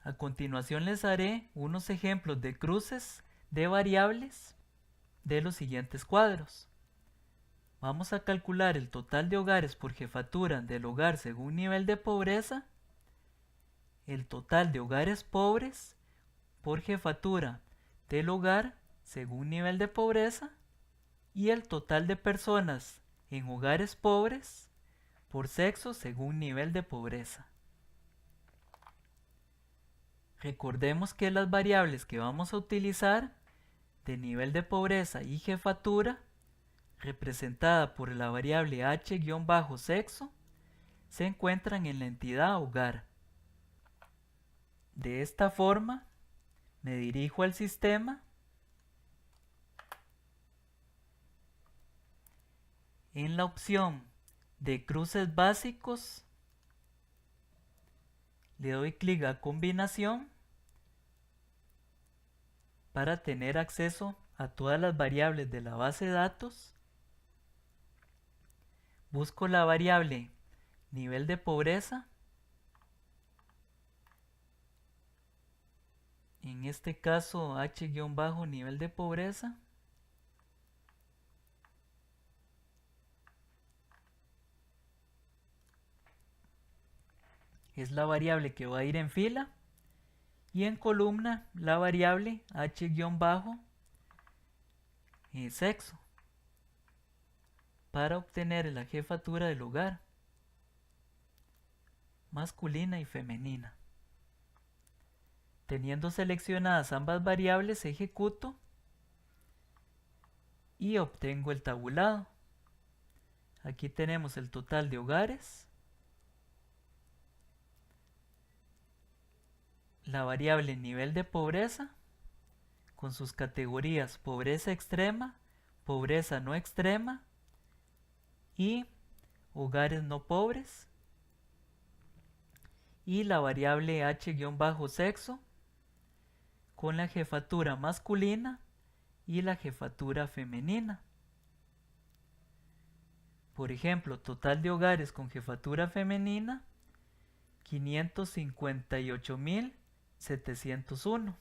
A continuación les haré unos ejemplos de cruces de variables de los siguientes cuadros. Vamos a calcular el total de hogares por jefatura del hogar según nivel de pobreza, el total de hogares pobres por jefatura del hogar según nivel de pobreza y el total de personas en hogares pobres por sexo según nivel de pobreza. Recordemos que las variables que vamos a utilizar de nivel de pobreza y jefatura, representada por la variable h-sexo, se encuentran en la entidad hogar. De esta forma, me dirijo al sistema en la opción de cruces básicos, le doy clic a combinación para tener acceso a todas las variables de la base de datos. Busco la variable nivel de pobreza. En este caso h-nivel de pobreza. Es la variable que va a ir en fila. Y en columna la variable h-sexo para obtener la jefatura del hogar, masculina y femenina. Teniendo seleccionadas ambas variables, ejecuto y obtengo el tabulado. Aquí tenemos el total de hogares, la variable nivel de pobreza, con sus categorías pobreza extrema, pobreza no extrema y hogares no pobres, y la variable h-sexo con la jefatura masculina y la jefatura femenina. Por ejemplo, total de hogares con jefatura femenina 558.701.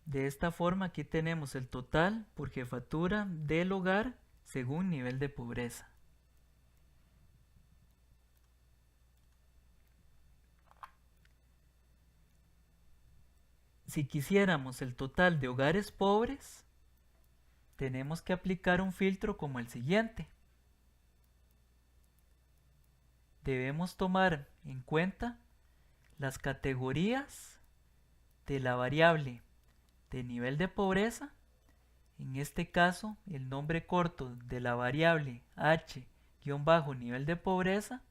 De esta forma aquí tenemos el total por jefatura del hogar según nivel de pobreza. Si quisiéramos el total de hogares pobres, tenemos que aplicar un filtro como el siguiente. Debemos tomar en cuenta las categorías de la variable de nivel de pobreza. En este caso, el nombre corto de la variable h-nivel de pobreza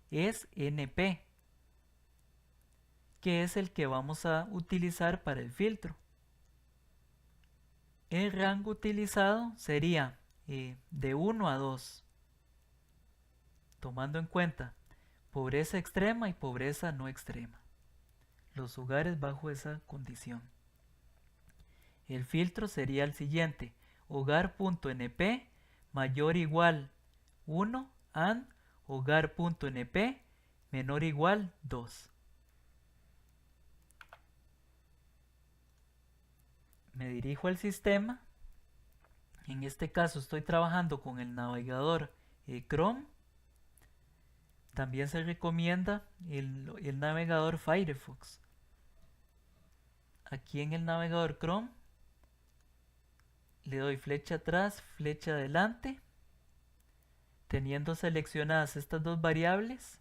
es NP, que es el que vamos a utilizar para el filtro. El rango utilizado sería de 1 a 2, tomando en cuenta pobreza extrema y pobreza no extrema, los hogares bajo esa condición. El filtro sería el siguiente: hogar.np mayor o igual 1 and hogar.np menor o igual 2. Me dirijo al sistema. En este caso estoy trabajando con el navegador Chrome. También se recomienda el navegador Firefox. Aquí en el navegador Chrome le doy flecha atrás, flecha adelante, teniendo seleccionadas estas dos variables,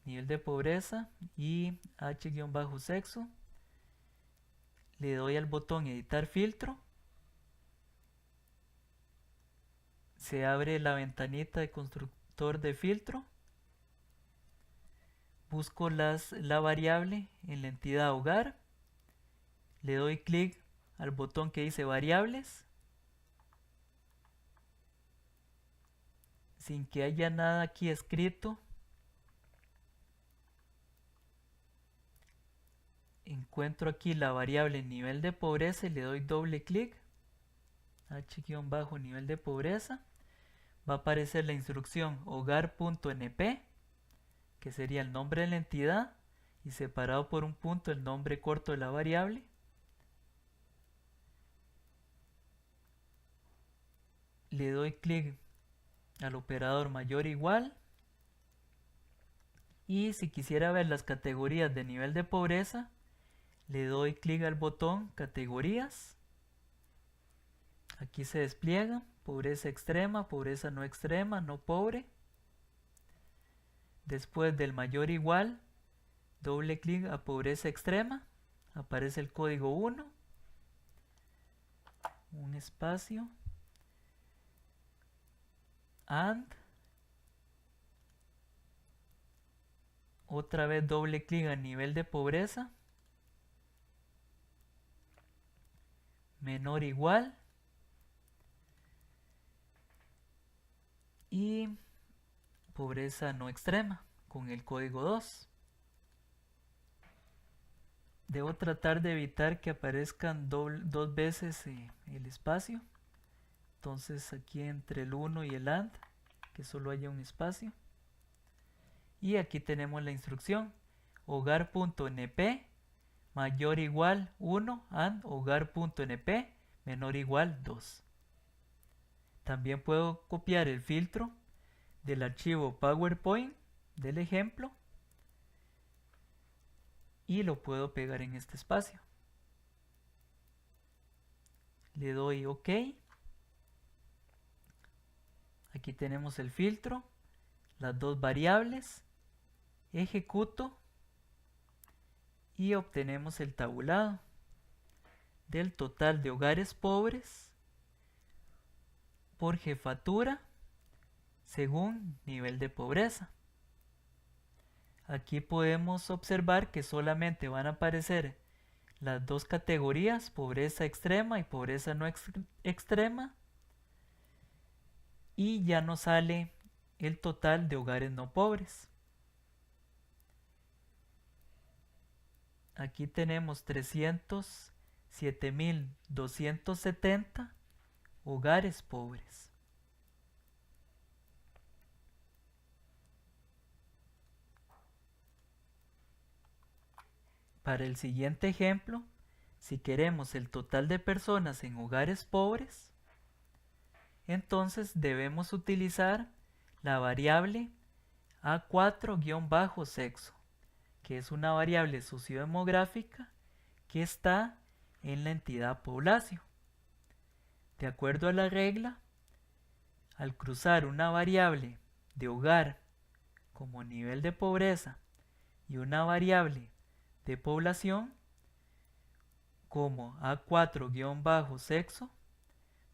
nivel de pobreza y h-sexo. Le doy al botón editar filtro. Se abre la ventanita de constructor de filtro. Busco la variable en la entidad hogar. Le doy clic al botón que dice variables. Sin que haya nada aquí escrito, encuentro aquí la variable nivel de pobreza y le doy doble clic. h-nivel de pobreza. Va a aparecer la instrucción hogar.np, que sería el nombre de la entidad, y separado por un punto el nombre corto de la variable. Le doy clic al operador mayor o igual. Y si quisiera ver las categorías de nivel de pobreza, le doy clic al botón categorías. Aquí se despliega pobreza extrema, pobreza no extrema, no pobre. Después del mayor o igual, doble clic a pobreza extrema, aparece el código 1, un espacio, and, otra vez doble clic a nivel de pobreza, menor o igual, y pobreza no extrema con el código 2. Debo tratar de evitar que aparezcan dos veces el espacio. Entonces aquí entre el 1 y el AND, que solo haya un espacio. Y aquí tenemos la instrucción. Hogar.np mayor o igual 1 AND hogar.np menor o igual 2. También puedo copiar el filtro del archivo PowerPoint del ejemplo y lo puedo pegar en este espacio. Le doy OK. Aquí tenemos el filtro, las dos variables, ejecuto y obtenemos el tabulado del total de hogares pobres por jefatura según nivel de pobreza. Aquí podemos observar que solamente van a aparecer las dos categorías, pobreza extrema y pobreza no extrema, y ya nos sale el total de hogares no pobres. Aquí tenemos 307.270 hogares pobres. Para el siguiente ejemplo, si queremos el total de personas en hogares pobres, entonces debemos utilizar la variable A4-sexo, que es una variable sociodemográfica que está en la entidad población. De acuerdo a la regla, al cruzar una variable de hogar como nivel de pobreza y una variable de población como A4-sexo,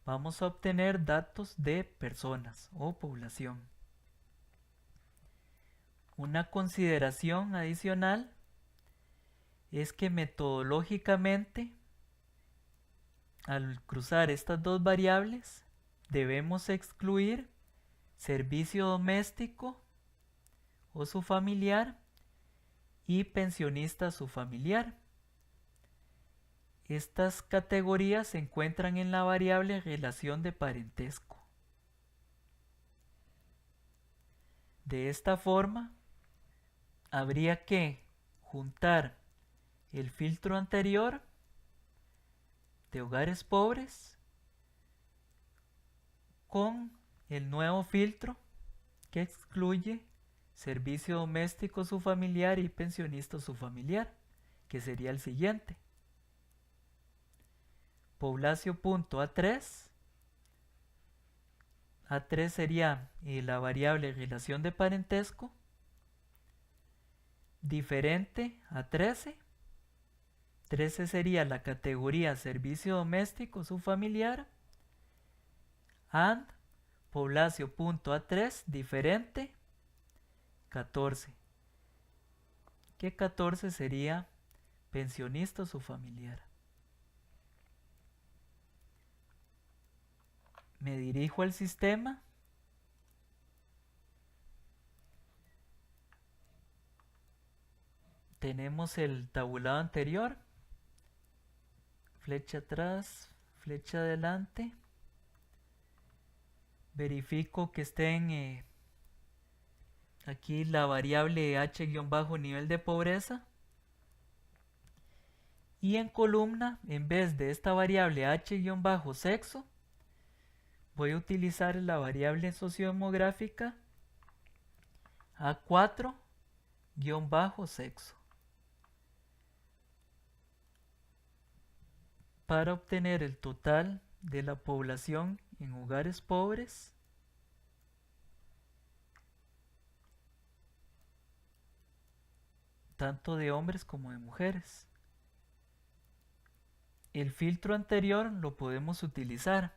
vamos a obtener datos de personas o población. Una consideración adicional es que metodológicamente, al cruzar estas dos variables, debemos excluir servicio doméstico o su familiar y pensionista su familiar. Estas categorías se encuentran en la variable relación de parentesco. De esta forma, habría que juntar el filtro anterior de hogares pobres con el nuevo filtro que excluye servicio doméstico su familiar y pensionista su familiar, que sería el siguiente. Poblacio.A3. A3 sería la variable relación de parentesco. Diferente a 13. 13 sería la categoría servicio doméstico su familiar. And poblacio.A3 diferente 14, que 14 sería pensionista o su familiar. Me dirijo al sistema. Tenemos el tabulado anterior. Flecha atrás, flecha adelante. Verifico que estén aquí la variable h-nivel de pobreza Y en columna, en vez de esta variable h-sexo, voy a utilizar la variable sociodemográfica A4-sexo para obtener el total de la población en hogares pobres tanto de hombres como de mujeres. El filtro anterior lo podemos utilizar.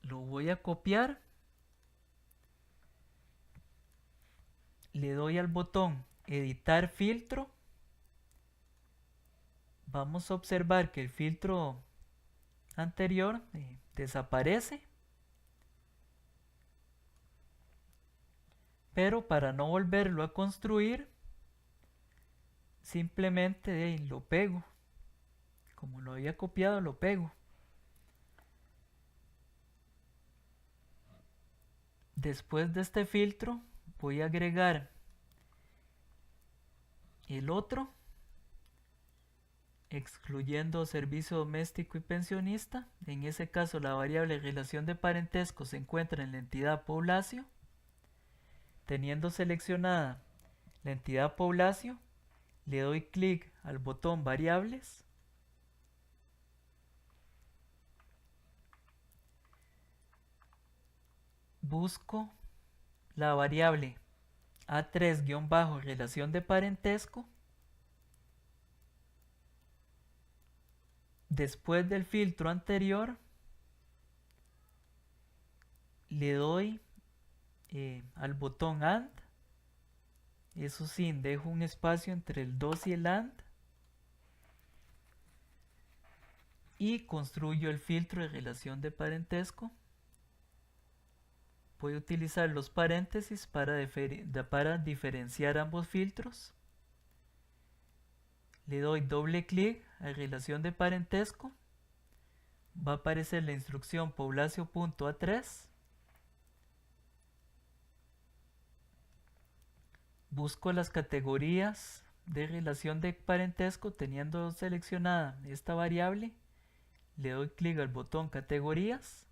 Lo voy a copiar. Le doy al botón editar filtro. Vamos a observar que el filtro anterior desaparece. Pero para no volverlo a construir, simplemente lo pego. Como lo había copiado, lo pego. Después de este filtro, voy a agregar el otro, excluyendo servicio doméstico y pensionista. En ese caso, la variable relación de parentesco se encuentra en la entidad poblacio. Teniendo seleccionada la entidad poblacio, le doy clic al botón variables. Busco la variable A3-relación de parentesco. Después del filtro anterior, le doy al botón AND. Eso sí, dejo un espacio entre el 2 y el AND. Y construyo el filtro de relación de parentesco. Voy a utilizar los paréntesis para diferenciar ambos filtros. Le doy doble clic a relación de parentesco. Va a aparecer la instrucción poblacio.a3. Busco las categorías de relación de parentesco teniendo seleccionada esta variable. Le doy clic al botón categorías.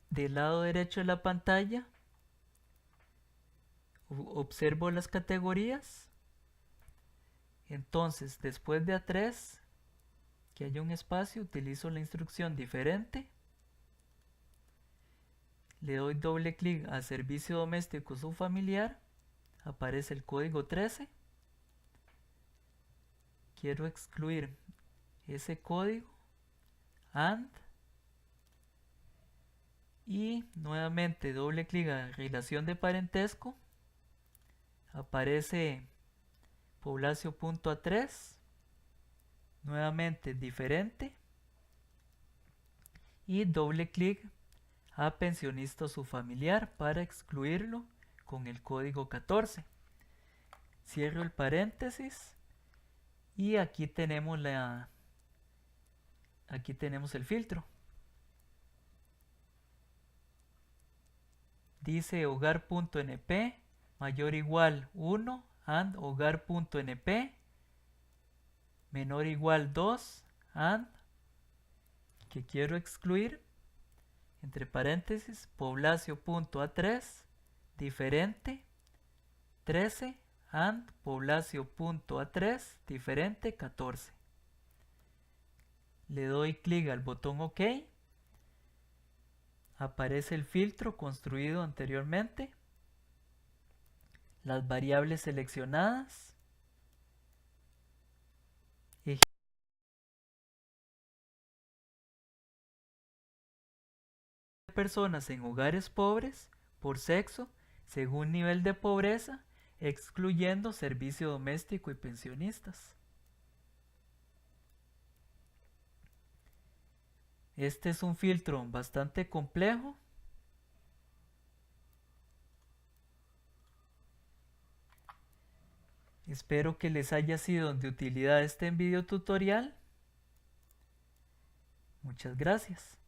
Del lado derecho de la pantalla observo las categorías. Entonces, después de A3, que haya un espacio, utilizo la instrucción diferente. Le doy doble clic a servicio doméstico subfamiliar. Aparece el código 13. Quiero excluir ese código. AND. Y nuevamente doble clic a relación de parentesco. Aparece poblacio.a3. Nuevamente diferente. Y doble clic a pensionista subfamiliar para excluirlo con el código 14. Cierro el paréntesis. Y aquí tenemos el filtro. Dice hogar.np mayor o igual 1 and hogar.np menor o igual 2 and que quiero excluir entre paréntesis poblacio.a3 diferente 13 and poblacio.a3 diferente 14. Le doy clic al botón OK. Aparece el filtro construido anteriormente, las variables seleccionadas, personas en hogares pobres por sexo según nivel de pobreza, excluyendo servicio doméstico y pensionistas. Este es un filtro bastante complejo. Espero que les haya sido de utilidad este video tutorial. Muchas gracias.